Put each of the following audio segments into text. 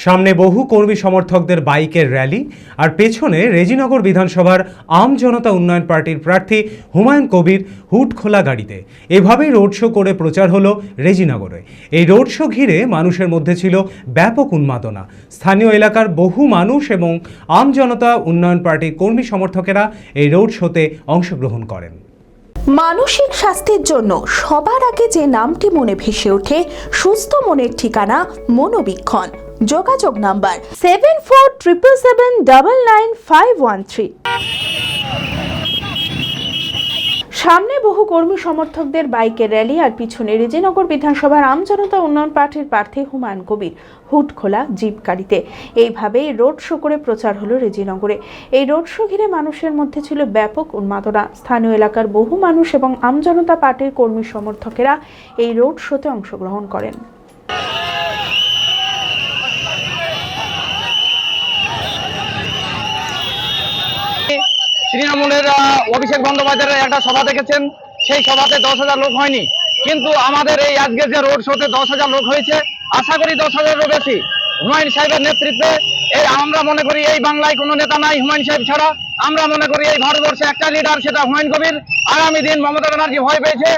সামনে বহু কর্মী সমর্থকদের বাইকের র্যালি আর পেছনে রেজিনগর বিধানসভার আম জনতা উন্নয়ন পার্টির প্রার্থী হুমায়ুন কবির হুড খোলা গাড়িতে এভাবেই রোড শো করে প্রচার হলো রেজিনগরে। এই রোড শো ঘিরে মানুষের মধ্যে ছিল ব্যাপক উন্মাদনা। স্থানীয় এলাকার বহু মানুষ এবং আম জনতা উন্নয়ন পার্টির কর্মী সমর্থকেরা এই রোড শোতে অংশগ্রহণ করেন। মানসিক স্বাস্থ্যের জন্য সবার আগে যে নামটি মনে ভেসে ওঠে, সুস্থ মনের ঠিকানা মনোবীক্ষণ। যোগাযোগ নাম্বার 7477799513। সামনে বহু কর্মী সমর্থকদের বাইকের র্যালি আর পিছনে রেজিনগর বিধানসভার আম জনতা উন্নয়ন পার্টির প্রার্থী হুমায়ুন কবির হুড খোলা জিপ গাড়িতে এইভাবেই রোড শো করে প্রচার হলো রেজিনগরে। এই রোড শো ঘিরে মানুষের মধ্যে ছিল ব্যাপক উন্মাদনা। স্থানীয় এলাকার বহু মানুষ এবং আম জনতা পার্টির কর্মী সমর্থকেরা এই রোড শোতে অংশগ্রহণ করেন। তৃণমূলের অভিষেক বন্দ্যোপাধ্যায়ের একটা সভা দেখেছেন, সেই সভাতে 10,000 লোক হয়নি, কিন্তু আমাদের এই আজকে যে রোড শোতে 10,000 লোক হয়েছে, আশা করি 10,000-এরও বেশি। হুমায়ুন সাহেবের নেতৃত্বে আমরা মনে করি এই বাংলায় কোনো নেতা নাই হুমায়ুন সাহেব ছাড়া। আমরা মনে করি এই ভারতবর্ষে একটা লিডার, সেটা হুমায়ুন কবির। আগামী দিন মমতা ব্যানার্জি ভয় পেয়েছে,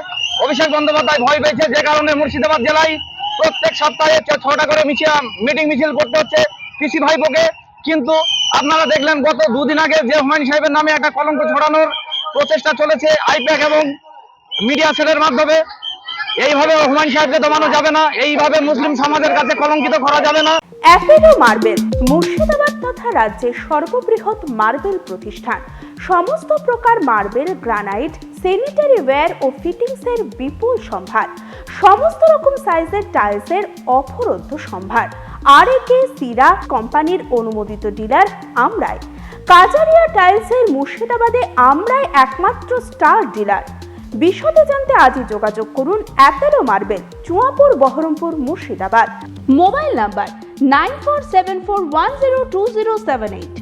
অভিষেক বন্দ্যোপাধ্যায় ভয় পেয়েছে, যে কারণে মুর্শিদাবাদ জেলায় প্রত্যেক সপ্তাহে 6টা করে মিটিং মিছিল করতে হচ্ছে কৃষি ভাইপোকে। কিন্তু আপনারা দেখলেন গত দুদিন আগে যে হুমায়ুন সাহেবের নামে একটা কলঙ্ক ছড়ানোর প্রচেষ্টা চলেছে আইপ্যাক এবং মিডিয়া সেলের মাধ্যমে। এইভাবে হুমায়ুন সাহেবকে দমানো যাবে না, এইভাবে মুসলিম সমাজের কাছে কলঙ্কিত করা যাবে না। অ্যাপেলো মার্বেল মুর্শিদাবাদ তথা রাজ্যের সর্ববৃহৎ মার্বেল প্রতিষ্ঠান। সমস্ত প্রকার মার্বেল, গ্রানাইট, স্যানিটারি ওয়্যার ও ফিটিংসের বিপুল সম্ভার। সমস্ত রকম সাইজের টাইলসের অফুরন্ত সম্ভার। আর.এ.কে সিরা কোম্পানির অনুমোদিত ডিলার আমরাই। কাজারিয়া টাইলসের মুর্শিদাবাদে আমরাই একমাত্র স্টার ডিলার। বিশদে জানতে আজই যোগাযোগ করুন Apollo marble, Chuapur, Baharampur, Murshidabad. Mobile number 9474102078।